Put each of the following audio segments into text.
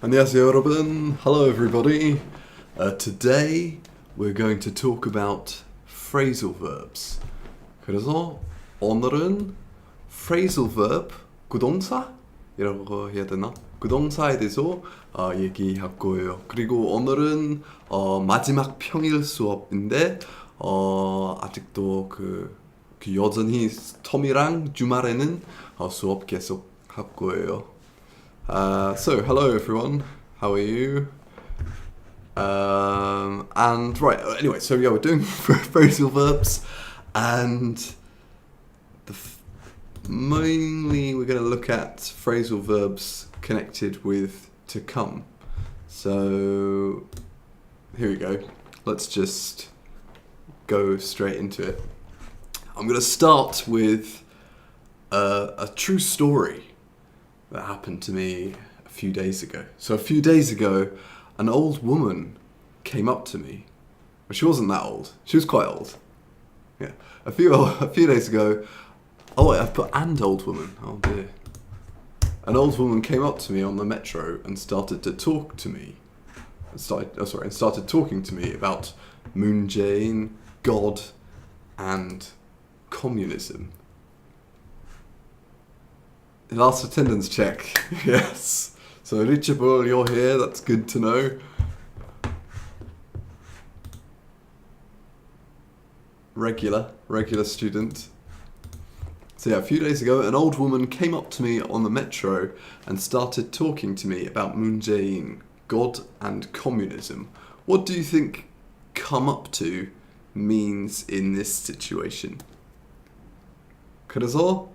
안녕하세요 여러분. Hello everybody. Today we're going to talk about phrasal verbs. 그래서 오늘은 phrasal verb, 구동사이라고 해야 되나? 구동사에 대해서 얘기할 거예요. 그리고 오늘은 마지막 평일 수업인데 아직도 그 여전히 텀이랑 주말에는 수업 계속 할 거예요. So hello everyone, how are you? And right, anyway, so yeah, we're doing phrasal verbs, and mainly we're going to look at phrasal verbs connected with to come. So here we go. Let's just go straight into it. I'm going to start with a true story that happened to me a few days ago. So a few days ago, an old woman came up to me. Well, she wasn't that old. She was quite old. Yeah. A few days ago. Oh wait, I've put "and old woman." Oh dear. An old woman came up to me on the metro and started to talk to me. Started talking to me about Moon Jae-in, God, and communism. Last attendance check. Yes. So reachable, you're here. That's good to know. Regular student. So yeah, a few days ago, an old woman came up to me on the metro and started talking to me about Moon Jae-in, God and communism. What do you think "come up to" means in this situation? 그래서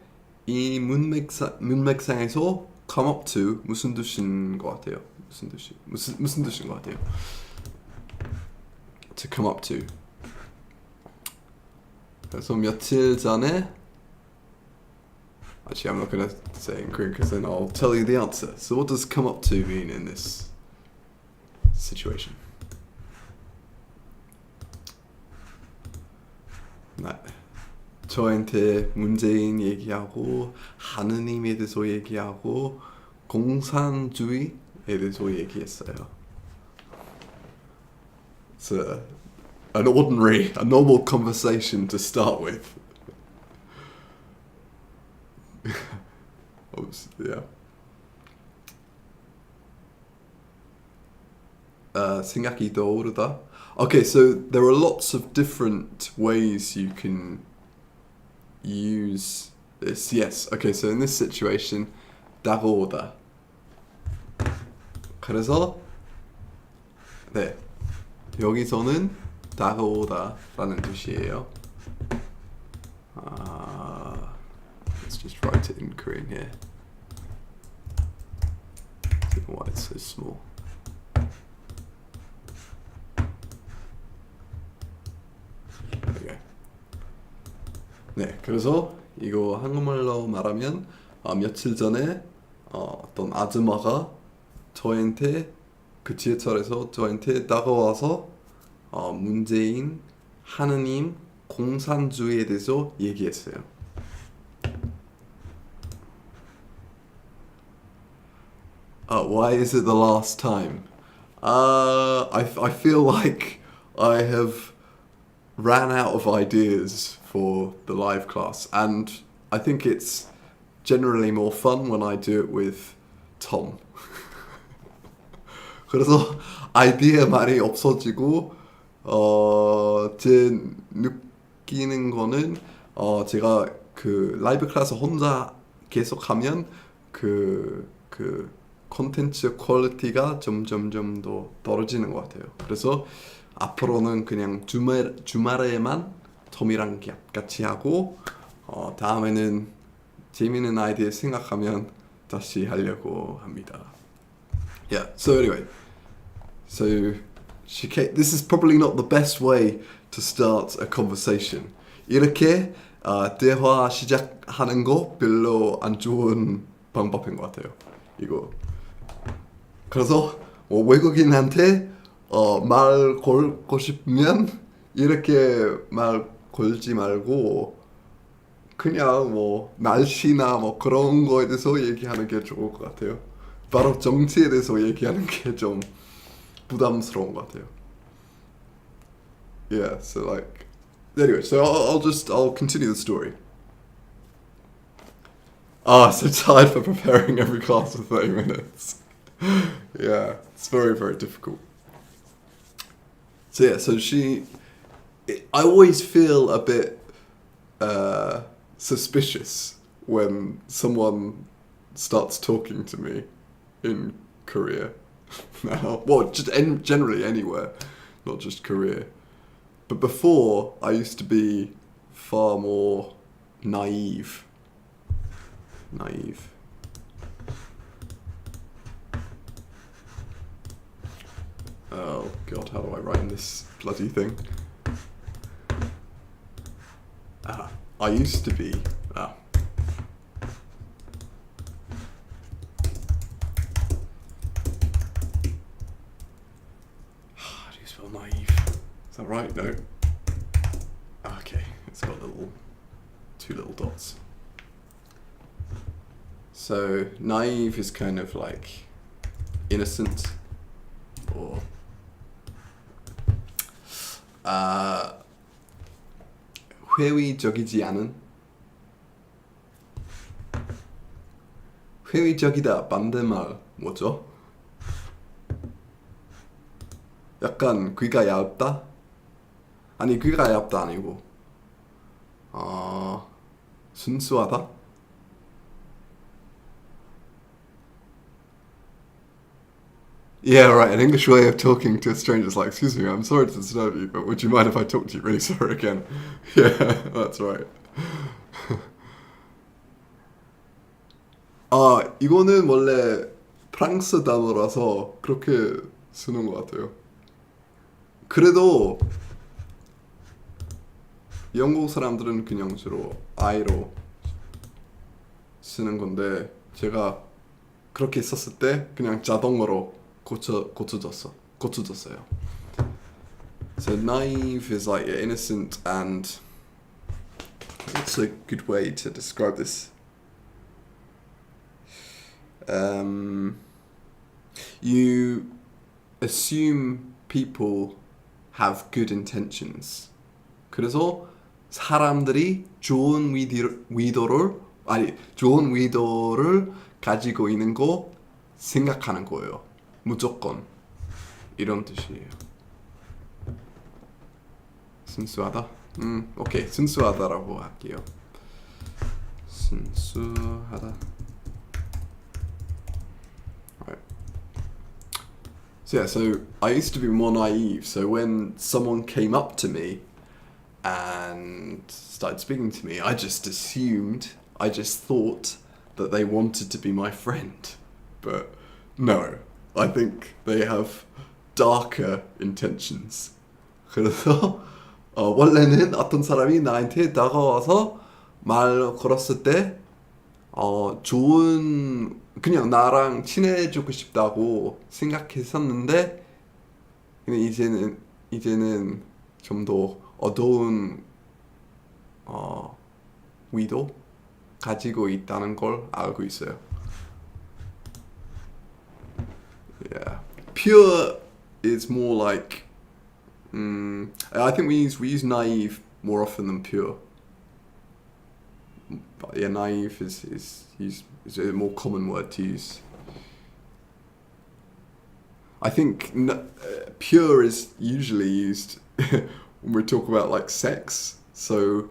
이 문맥상에서 come up to 무슨 뜻인 것 같아요? 무슨 뜻인 것 같아요? To come up to. 그래서 며칠 전에 Actually, I'm not going to say it in Korean because then I'll tell you the answer. So what does come up to mean in this situation? 네. 저한테 문재인 얘기하고 하느님에 대해서 얘기하고 공산주의에 대해서 얘기했어요. It's a normal conversation to start with. Yeah. 생각이 떠오르다. Okay, so there are lots of different ways you can use this. Yes. Okay, so in this situation, 다가오다. 그래서 네, 여기서는 다가오다라는 뜻이에요. Let's just write it in Korean here. I don't know why it's so small. There we go. 네, 그래서 이거 한국말로 말하면 며칠 전에 어떤 아줌마가 저한테 그 지하철에서 저한테 다가와서 문재인, 하느님, 공산주의에 대해서 얘기했어요. Why is it the last time? I feel like I have ran out of ideas for the live class, and I think it's generally more fun when I do it with Tom. 그래서 아이디어 많이 없어지고 제 느끼는 거는 제가 그 라이브 클래스 혼자 계속 하면 그 콘텐츠 퀄리티가 점점 더 떨어지는 것 같아요. 그래서 앞으로는 그냥 주말에만 톰이랑 같이 하고 다음에는 재미있는 아이디어 생각하면 다시 하려고 합니다. Yeah. So anyway, this is probably not the best way to start a conversation. 이렇게 대화 시작하는 거 별로 안 좋은 방법인 것 같아요. 이거. 그래서 외국인한테 말 걸고 싶으면 이렇게 말 걸지 말고 그냥 뭐 날씨나 뭐 그런 거에 대해서 얘기하는 게 좋을 것 같아요. 바로 정치에 대해서 얘기하는 게 좀 부담스러운 것 같아요. Yeah, so like, anyway, so I'll continue the story. I'm so tired for preparing every class for 30 minutes. Yeah, it's very, very difficult. So yeah, I always feel a bit suspicious when someone starts talking to me in Korea now. Well, just generally anywhere, not just Korea. But before, I used to be far more naive. Oh god, how do I write in this bloody thing? I used to be. How do you spell naive? Is that right? No. Okay, it's got two little dots. So naive is kind of like innocent, or 회의적이지 않은. 회의적이다 반대말 뭐죠? 약간 귀가 얇다? 아니 귀가 얇다 아니고 순수하다? Yeah, right. An English way of talking to a stranger is like, excuse me, I'm sorry to disturb you, but would you mind if I talk to you really sorry again? Yeah, that's right. 이거는 원래 프랑스 단어라서 그렇게 쓰는 것 같아요. 그래도 영국 사람들은 그냥 주로 I로 쓰는 건데 제가 그렇게 썼을 때 그냥 자동으로 고쳐졌어요. So naive is like innocent, and what's a good way to describe this? You assume people have good intentions. 그래서 사람들이 좋은 의도를 가지고 있는 거 생각하는 거예요. 무조건 이런 뜻이에요. 순수하다? 오케이, 순수하다라고 할게요. 순수하다. Right. So I used to be more naive. So when someone came up to me and started speaking to me, I just thought that they wanted to be my friend. But no, I think they have darker intentions. 그래서 원래는 어떤 사람이 나한테 다가와서 말 걸었을 때 그냥 나랑 친해지고 싶다고 생각했었는데 이제는 좀 더 어두운 의도 가지고 있다는 걸 알고 있어요. Yeah, pure is more like I think we use naive more often than pure. But yeah, naive is a more common word to use. I think pure is usually used when we talk about like sex. So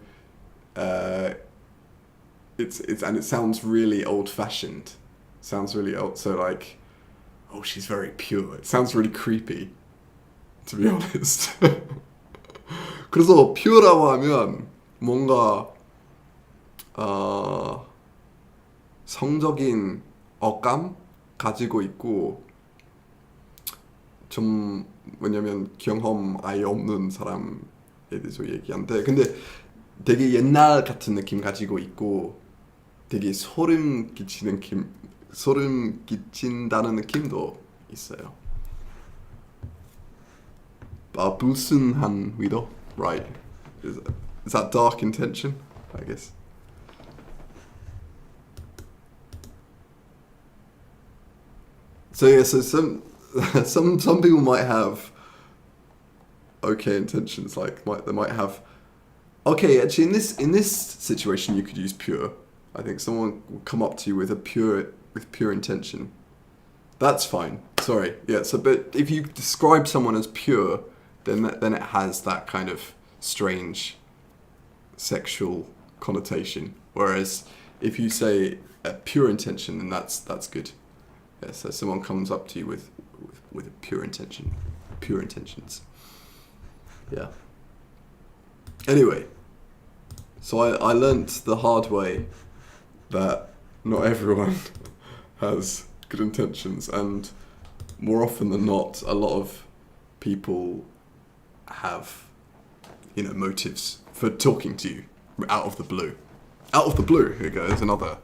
it sounds really old-fashioned. Sounds really old. So like, oh, she's very pure. It sounds really creepy, to be honest. 그래서 pure라고 하면 뭔가 성적인 어감 가지고 있고 좀 왜냐면 경험 아예 없는 사람에 대해서 얘기하는데 근데 되게 옛날 같은 느낌 가지고 있고 되게 소름 끼친다는 느낌도 있어요. 불순한 의도, right? Is that dark intention? I guess. So yeah, so some people might have okay intentions, like they might have. Okay, actually, in this situation, you could use pure. I think someone will come up to you with pure intention. That's fine. Sorry, yeah. So, but if you describe someone as pure, then it has that kind of strange sexual connotation. Whereas if you say a pure intention, then that's good. Yeah. So someone comes up to you with a pure intention, pure intentions. Yeah. Anyway, so I learnt the hard way that not everyone has good intentions, and more often than not, a lot of people have, motives for talking to you out of the blue. Out of the blue, here goes another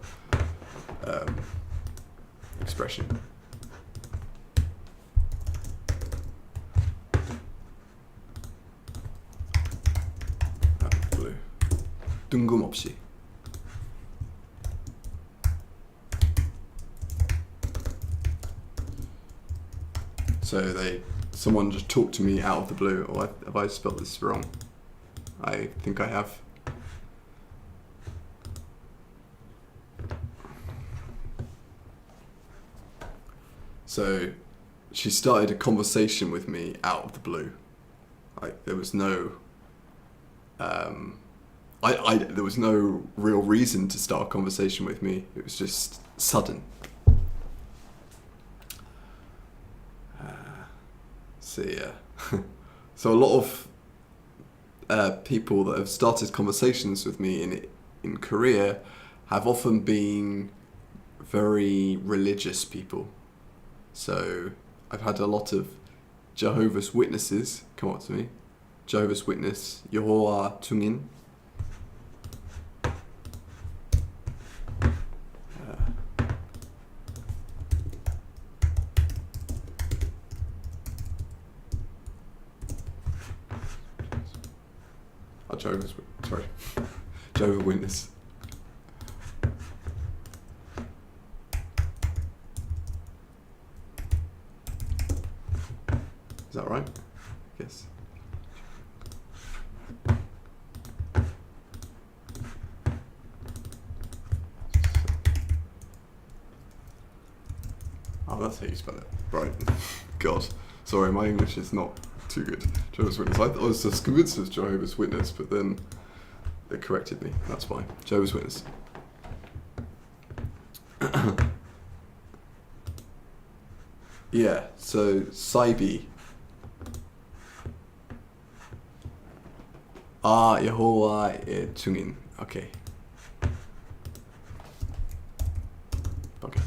expression. Out of the blue. 뜬금없이. So someone just talked to me out of the blue. Or have I spelled this wrong? I think I have. So she started a conversation with me out of the blue. Like there was no, there was no real reason to start a conversation with me. It was just sudden. So yeah, so a lot of people that have started conversations with me in Korea have often been very religious people. So I've had a lot of Jehovah's Witnesses come up to me. Jehovah's Witness, 여호와 증인. Jehovah's Witness. Is that right? Yes. Oh, that's how you spell it. Right. God. Sorry, my English is not too good. Jehovah's Witness. I was just convinced it was Jehovah's Witness, but then they corrected me. That's fine. Jehovah's Witness. Yeah, so Saibi. 여호와의 증인. Okay. Okay.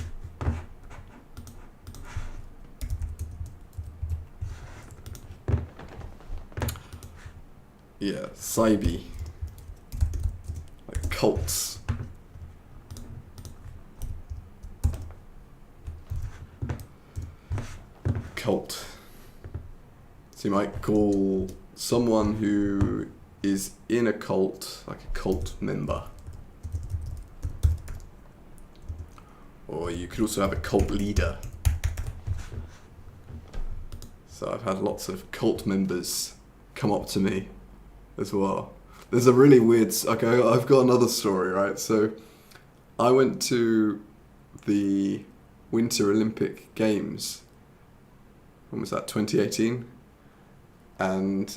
Yeah, Saibi. Like cults. Cult. So you might call someone who is in a cult like a cult member. Or you could also have a cult leader. So I've had lots of cult members come up to me as well. There's a really weird... Okay, I've got another story, right? So I went to the Winter Olympic Games. When was that? 2018? And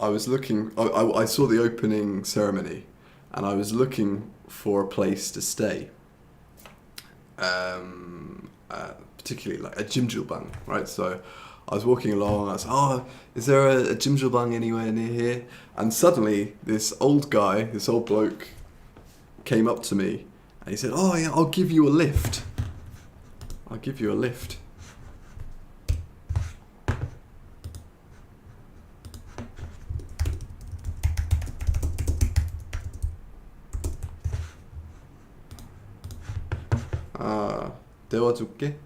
I was looking... I saw the opening ceremony, and I was looking for a place to stay. Particularly like a jjimjilbang, right? So I was walking along, and I was like, oh, is there a jjimjilbang anywhere near here? And suddenly this old guy, this old bloke, came up to me, and he said, oh yeah, I'll give you a lift. I'll give you a lift. 데워줄게.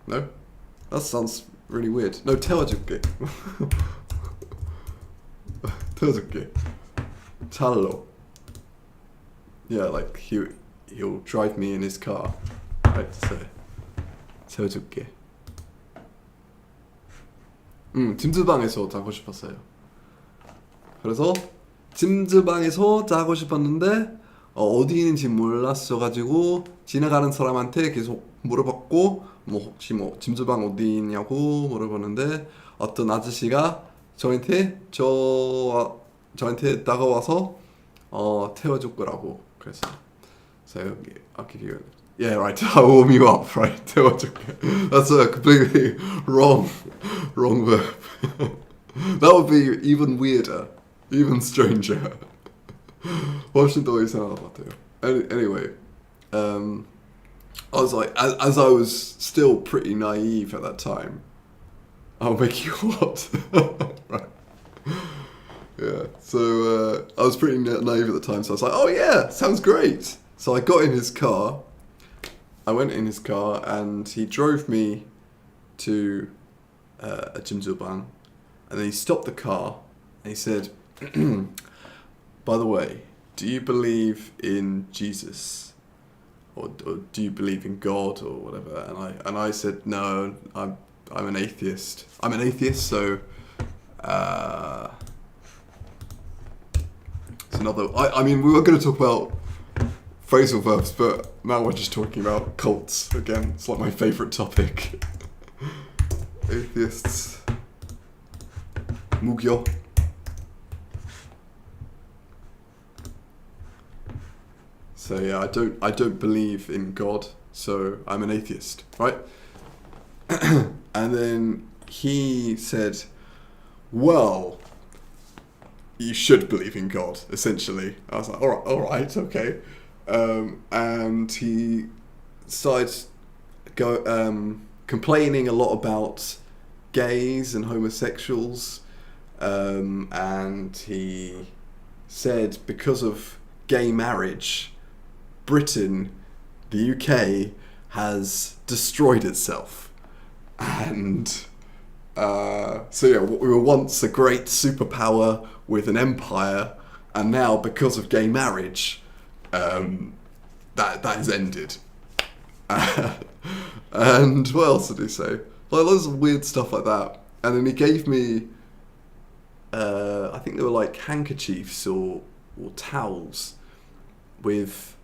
No? That sounds really weird. No, 태워줄게. 태워줄게. 잘로. yeah, like he'll drive me in his car. Right, so 세워줄게. 찜질방에서 자고 싶었어요. 그래서 찜질방에서 자고 싶었는데 어디 있는지 몰랐어가지고 지나가는 사람한테 계속 물어봤고 뭐 혹시 뭐 찜질방 어디 있냐고 물어봤는데 어떤 아저씨가 저한테 다가와서 태워줄 거라고 그랬어요. So I'll give you yeah right I'll warm you up right 태워줄게. That's a completely wrong verb. That would be even weirder, even stranger. 훨씬 더 이상한 것 같아요. Anyway, I was like, as I was still pretty naive at that time, I'll make you what? Right. Yeah, so I was pretty naive at the time, so I was like, oh yeah, sounds great. So I got in his car, I went in his car, and he drove me to a 찜질방, and then he stopped the car, and he said, by the way, do you believe in Jesus? Or do you believe in God or whatever? And I said, no, I'm an atheist. I'm an atheist, so it's another. I mean, we were going to talk about phrasal verbs, but now we're just talking about cults again. It's like my favourite topic. Atheists. 무교. So yeah, I don't believe in God, so I'm an atheist, right? And then he said, well, you should believe in God, essentially. I was like, all right, okay. And he started complaining a lot about gays and homosexuals, and he said because of gay marriage, Britain, the UK, has destroyed itself. And so yeah, we were once a great superpower with an empire, and now because of gay marriage, that has ended. And what else did he say? Like loads of weird stuff like that. And then he gave me, I think they were like handkerchiefs or towels with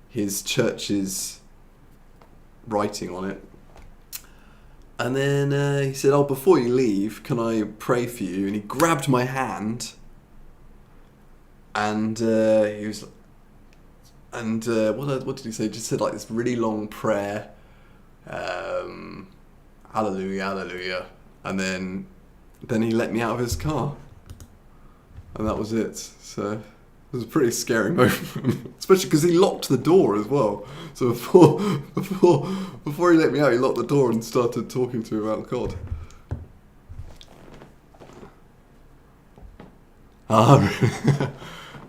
his church's writing on it. And then he said, oh, before you leave, can I pray for you? And he grabbed my hand, and he was, and what did he say? He just said like this really long prayer, hallelujah, hallelujah, and then he let me out of his car, and that was it. So it was a pretty scary moment, especially because he locked the door as well. So before he let me out, he locked the door and started talking to me about God.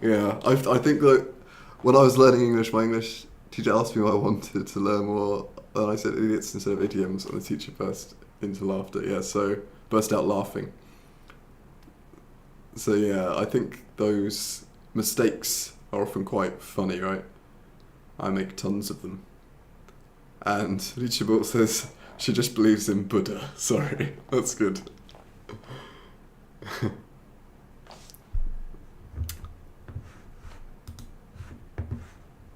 Yeah, I think that when I was learning English, my English teacher asked me what I wanted to learn more, and I said idiots instead of idioms, and the teacher burst into laughter. Yeah, so burst out laughing. So yeah, I think those mistakes are often quite funny, right? I make tons of them. And Richibot says she just believes in Buddha. Sorry, that's good.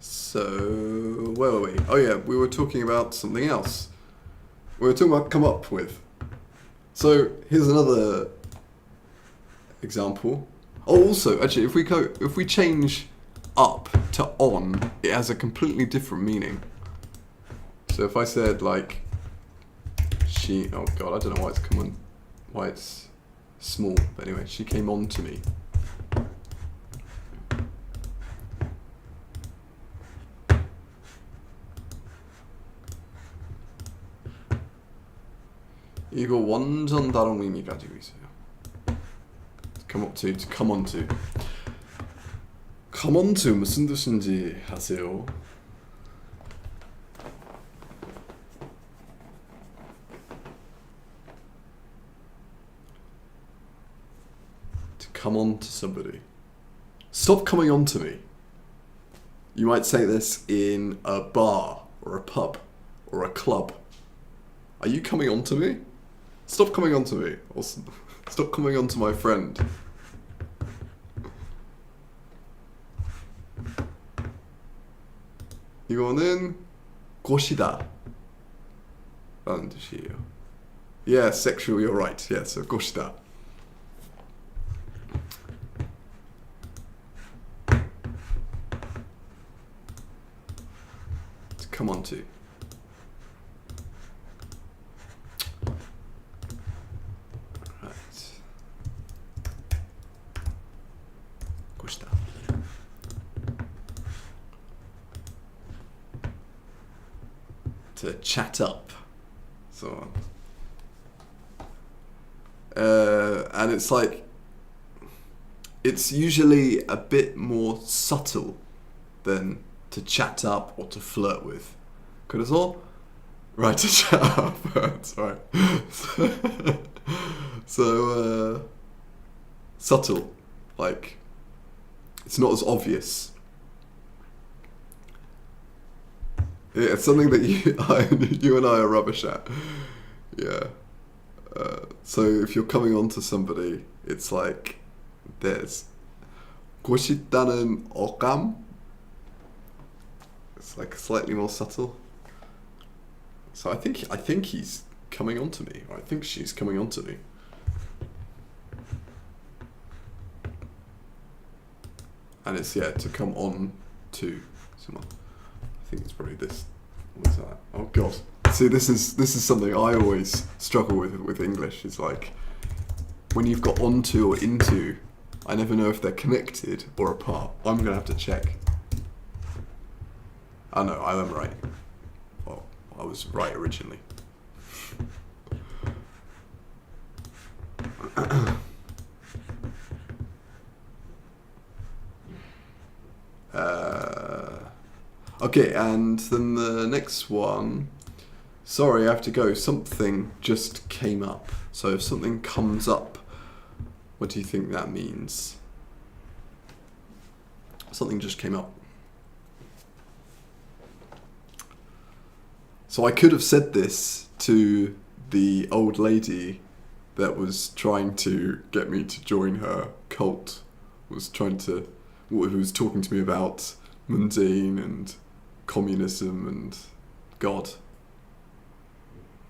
So, where were we? Oh yeah, we were talking about something else. We were talking about come up with. So, here's another example. Oh, also, actually, if we change up to on, it has a completely different meaning. So if I said like she, oh god, I don't know why it's small, but anyway, she came on to me. 이거 완전 다른 의미 가지고 있어요. Come up to come on to. Come on to 무슨 뜻인지 아세요? To come on to somebody. Stop coming on to me. You might say this in a bar or a pub or a club. Are you coming on to me? Stop coming on to me. Or stop coming on to my friend. 이거는 곳이다 라는 뜻이에요. Yeah, sexual, you're right. Yes, so 곳이다. To come on to. Right. 곳이다. To chat up. So and it's like, it's usually a bit more subtle than to chat up or to flirt with. 그래서 right, to chat up. That's right. So subtle, like it's not as obvious. Yeah, it's something that you and I are rubbish at. Yeah. So if you're coming on to somebody, it's like there's 곳있다는 어감. It's like slightly more subtle. So I think he's coming on to me. Or I think she's coming on to me. And it's to come on to someone. I think it's probably this. What's that? Oh God! See, this is something I always struggle with English. It's like when you've got onto or into, I never know if they're connected or apart. I'm gonna have to check. I know I am right. Well, I was right originally. Okay, and then the next one. Sorry, I have to go. Something just came up. So if something comes up, what do you think that means? Something just came up. So I could have said this to the old lady that was trying to get me to join her cult. Was talking to me about mundane and communism and God.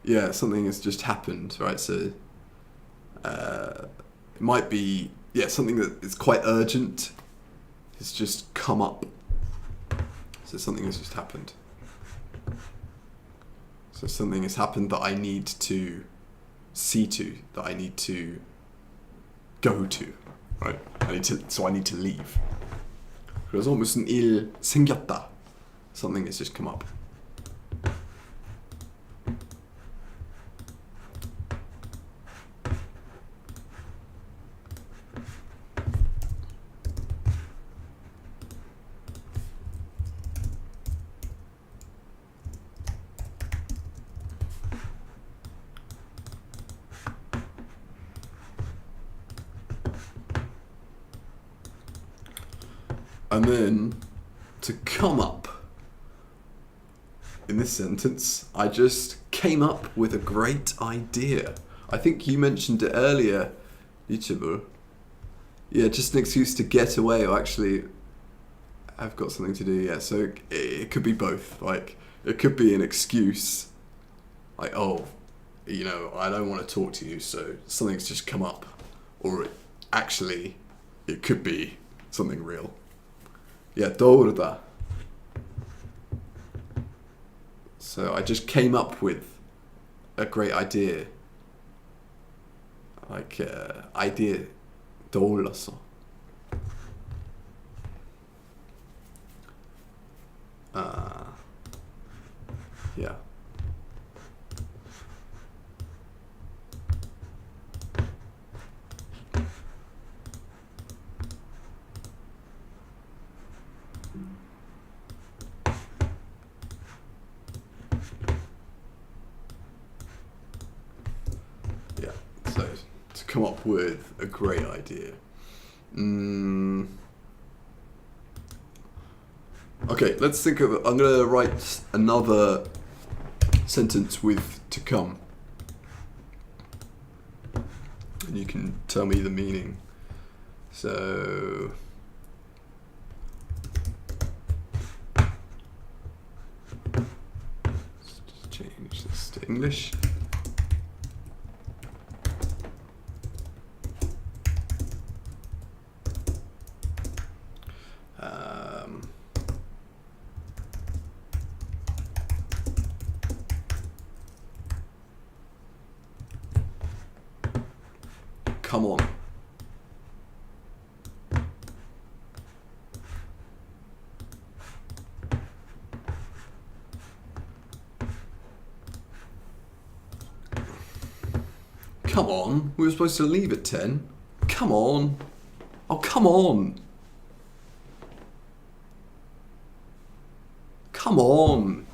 Yeah, something has just happened, right? So it might be something that is quite urgent. It's just come up. So something has just happened. So something has happened that I need to see to, that I need to go to, right? I need to leave. 그래서 무슨 일 생겼다. Something has just come up. And then to come up in this sentence, I just came up with a great idea. I think you mentioned it earlier, YouTuber. Yeah, just an excuse to get away, or actually I've got something to do, yeah. So it could be both. Like, it could be an excuse, like, oh, I don't want to talk to you, so something's just come up. Or actually, it could be something real. Yeah, 떠오르다. So I just came up with a great idea. Like, idea 떠올랐어. Yeah. Yeah, so to come up with a great idea. Okay, let's think of. I'm gonna write another sentence with to come, and you can tell me the meaning. So. Let's just change this to English. Come on. Come on. We were supposed to leave at 10. Come on. Oh, come on. Come on.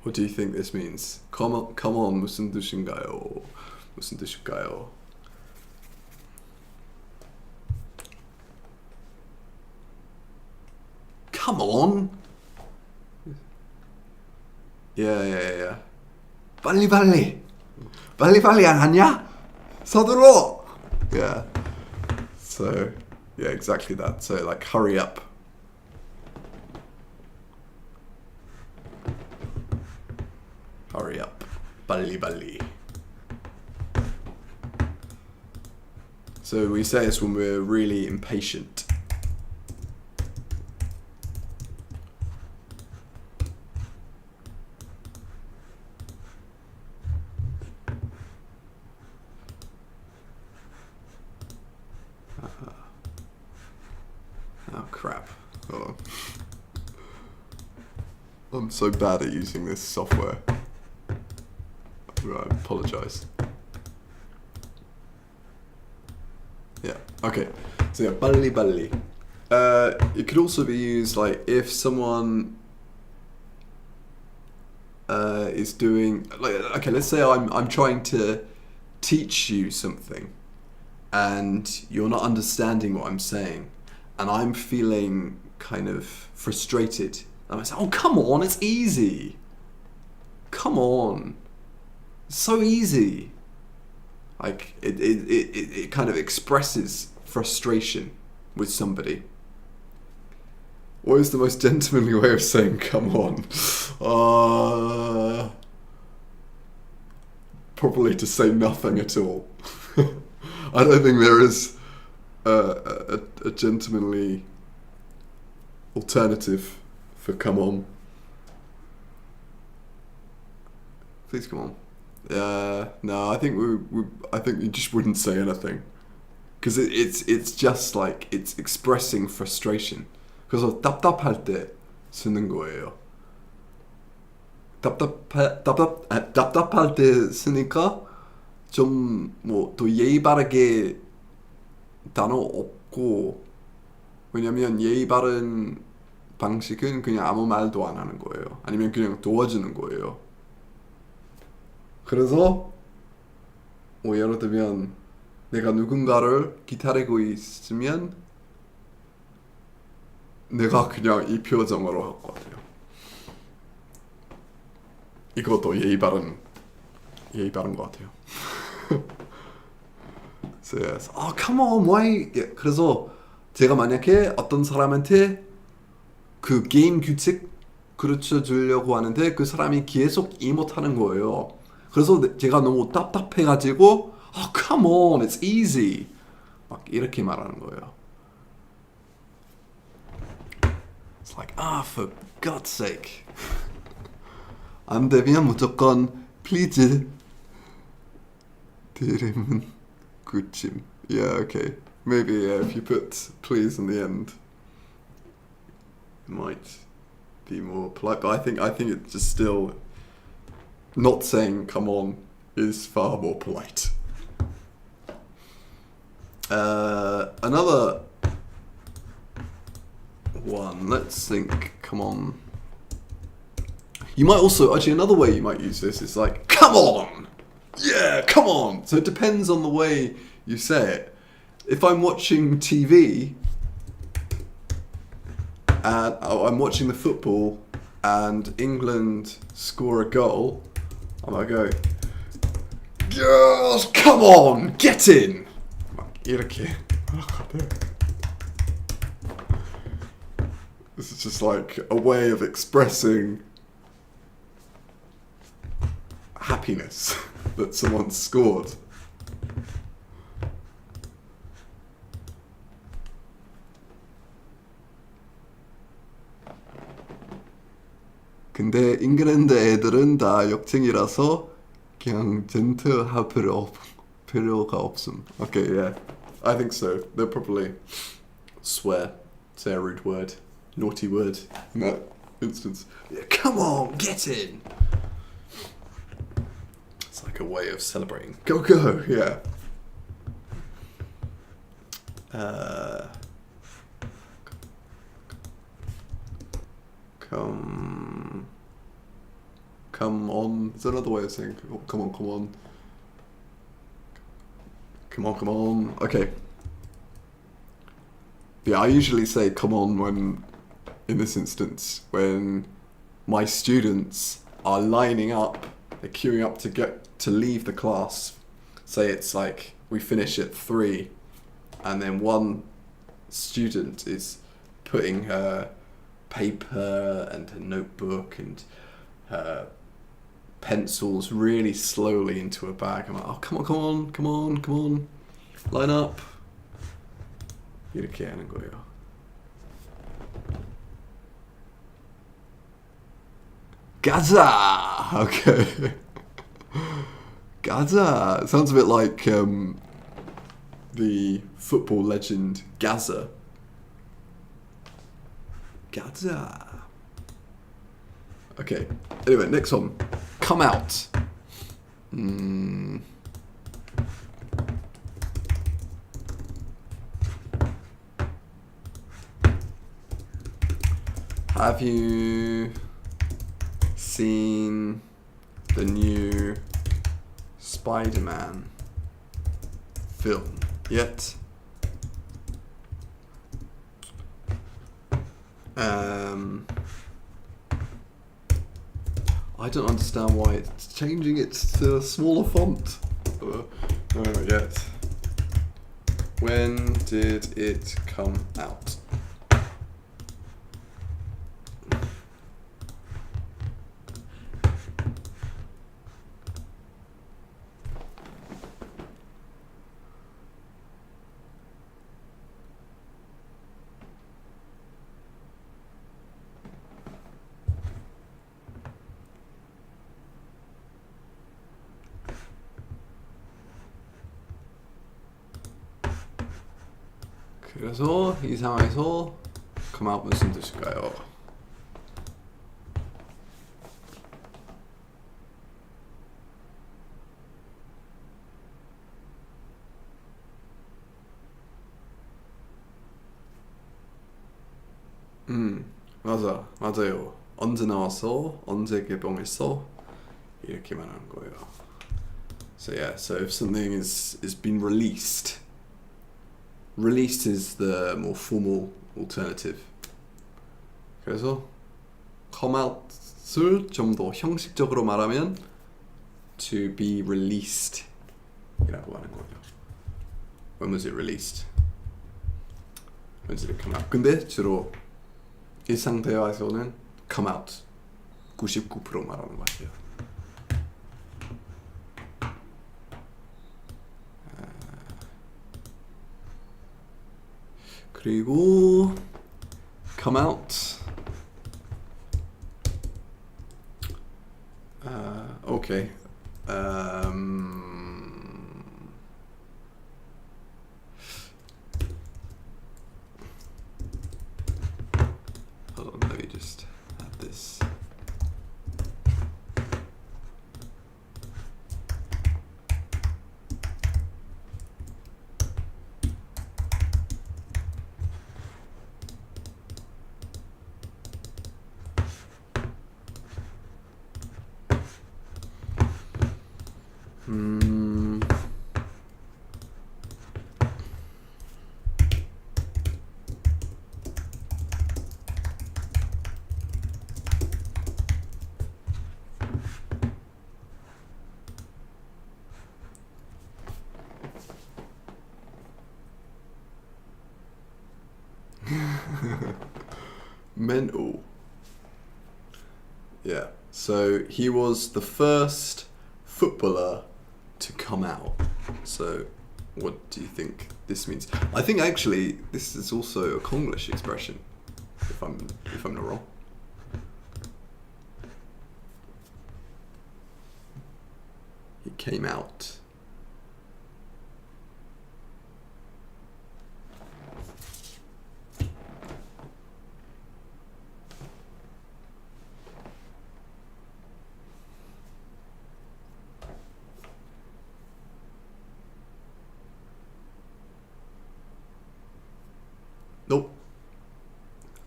What do you think this means? Come on, 무슨 뜻인가요? 무슨 뜻일까요? Come on. Yeah. 빨리 안 하냐? 서둘러. Yeah. So, yeah, exactly that. So, like, hurry up. Hurry up. 빨리. So we say this when we're really impatient. Oh crap. Hold on. I'm so bad at using this software. I apologize. Yeah, okay. So yeah, 빨리. It could also be used like if someone is doing like, okay, let's say I'm trying to teach you something and you're not understanding what I'm saying and I'm feeling kind of frustrated. And I say, oh come on, it's easy. Come on. It's so easy. Like it kind of expresses frustration with somebody. What is the most gentlemanly way of saying come on? Probably to say nothing at all. I don't think there is a gentlemanly alternative for come on. Please come on. No, I think I think you just wouldn't say anything, because it's just like it's expressing frustration. 그래서 답답할 때 쓰는 거예요. 답답할 때 쓰니까 좀 뭐 또 예의 바르게 단어 없고, 왜냐면 예의 바른 방식은 그냥 아무 말도 안 하는 거예요. 아니면 그냥 도와주는 거예요. 그래서 뭐 예를 들면 내가 누군가를 기다리고 있으면 내가 그냥 이 표정으로 할 것 같아요. 이것도 예의 바른 것 같아요. So yes. Oh, come on, why? 예, 그래서 제가 만약에 어떤 사람한테 그 게임 규칙 가르쳐 주려고 하는데 그 사람이 계속 이 못하는 거예요. 그래서 제가 너무 답답해가지고 oh, come on, it's easy. 막 이렇게 말하는 거예요. It's like, for God's sake. 안 되면 무조건 please. 드림은 구침. Yeah, okay. Maybe if you put please in the end, it might be more polite. But I think it's just still not saying come on is far more polite. Another one. Let's think. Come on. You might also actually another way you might use this is like come on. Yeah, come on. So it depends on the way you say it. if I'm watching TV and I'm watching the football and England score a goal, I might go, girls, come on, get in. 이렇게. This is just like a way of expressing happiness that someone scored. 근데 잉글랜드 애들은 다 역쟁이라서 그냥 젠틀할 필요가 없음. Okay, yeah. I think so. They'll probably swear, say a rude word, naughty word in that instance. Yeah, come on, get in! It's like a way of celebrating. Go, go, yeah. Come on. It's another way of saying come on, come on. Come on, come on. Okay. Yeah, I usually say come on when, in this instance, when my students are lining up, they're queuing up to leave the class. Say it's like we finish at 3 and then one student is putting her paper and her notebook and her pencils really slowly into a bag. I'm like, oh, come on, come on, come on, come on. Line up. 이렇게 하는 거예요. 가자! Okay. Gaza! Sounds a bit like the football legend Gaza. Gaza. Okay. Anyway, next one. Come out. Have you seen the new Spider-Man film yet? I don't understand why it's changing it to a smaller font. Yet. When did it come out? 그래서 이 상황에서 come out 무슨 뜻일까요? 맞아요. 언제 나왔어? 언제 개봉했어? 이렇게 말하는 거예요. So yeah, so if something is been released. Released is the more formal alternative. 그래서 come out을 좀 더 형식적으로 말하면 to be released 이라고 하는 거예요. When was it released? When did it come out? 근데 주로 일상 대화에서는 come out 99% 말하는 것 같아요. 그리고 come out. Okay. Hold on, let me just add this. mental. Yeah, so he was the first footballer to come out. So what do you think this means? I think actually this is also a Konglish expression, if I'm not wrong. He came out. Nope.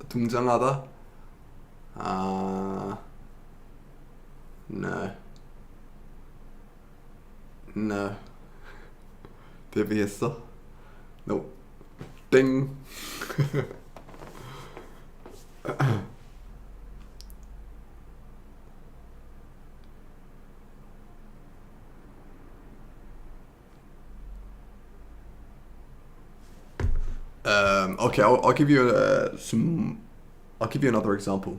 등장하다? No. No. 데뷔했어? Nope. 땡. Okay, I'll give you I'll give you another example.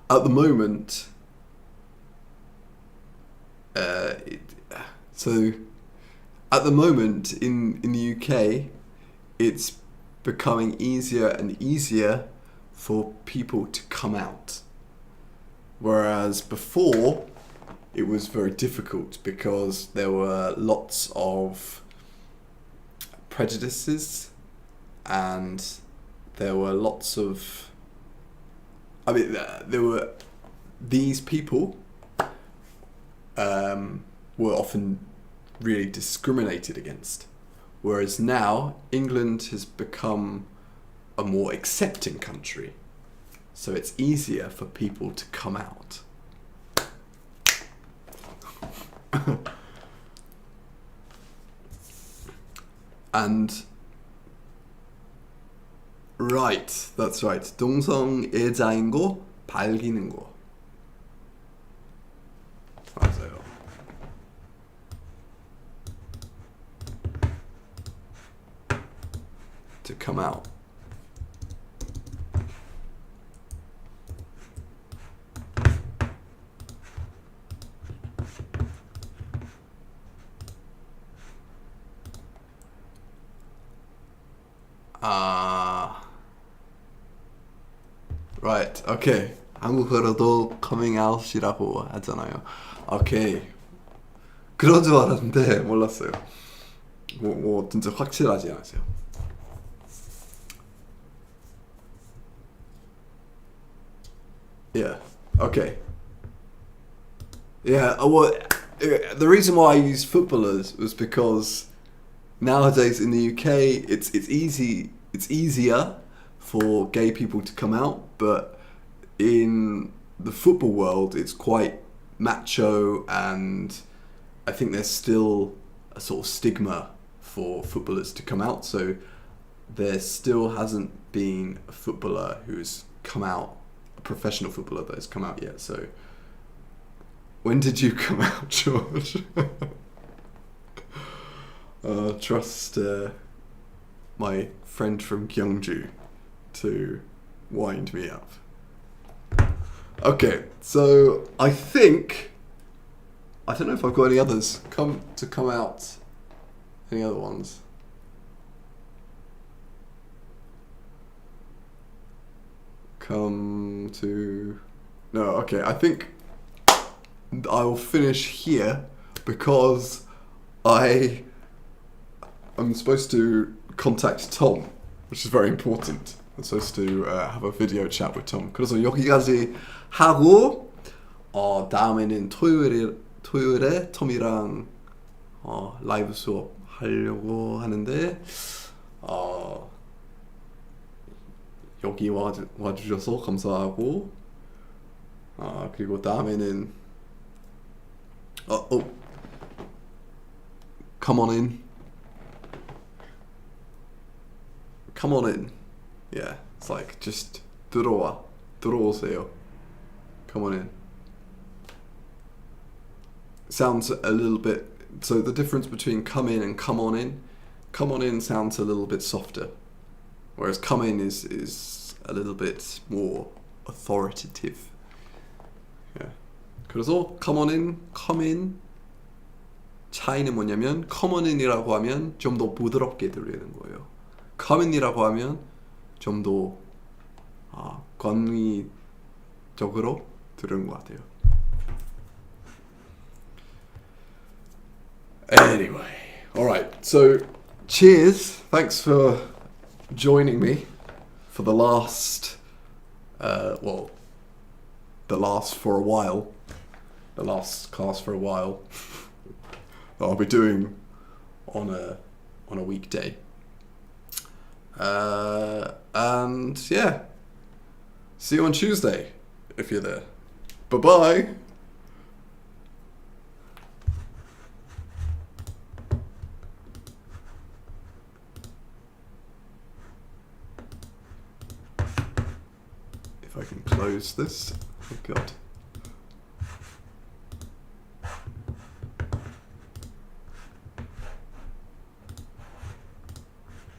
At the moment, so at the moment in the UK, it's becoming easier and easier for people to come out, whereas before it was very difficult because there were lots of prejudices and there were lots of there were these people were often really discriminated against, whereas now England has become a more accepting country, so it's easier for people to come out. And right, that's right. 동성애자인 거 밝히는 거. 맞아요. To come out. Right, okay. 한국어로도 coming out이라고 하잖아요. 오케이. 그런 줄 알았는데 몰랐어요. 뭐 진짜 확실하지 않으세요? Yeah. Okay. Yeah. Well, the reason why I used footballers was because nowadays in the UK, it's easier for gay people to come out, but in the football world, it's quite macho, and I think there's still a sort of stigma for footballers to come out. So there still hasn't been a footballer who's come out, a professional footballer that has come out yet. So when did you come out, George? Trust my friend from Gyeongju to wind me up. Okay, so I don't know if I've got any others come out. Any other ones? No, okay, I think I'll finish here because I'm supposed to contact Tom, which is very important. I'm supposed to have a video chat with Tom. 그래서 여기까지 하고 다음에는 토요일에 톰이랑 라이브 수업 하려고 하는데 여기 와주셔서 감사하고 그리고 다음에는 come on in. Come on in. Yeah, it's like just 들어오세요. Come on in. Sounds a little bit, so the difference between come in and come on in sounds a little bit softer, whereas come in is a little bit more authoritative. Yeah. 그래서 come in 차이는 뭐냐면 come in이라고 하면 좀 더 부드럽게 들리는 거예요. come in이라고 하면 좀 더 권위적으로 들은 것 같아요. Anyway, alright, so cheers. Thanks for joining me for the last, the last for a while. The last class for a while that I'll be doing on a weekday. And yeah, see you on Tuesday if you're there. Bye-bye. If I can close this. Oh God.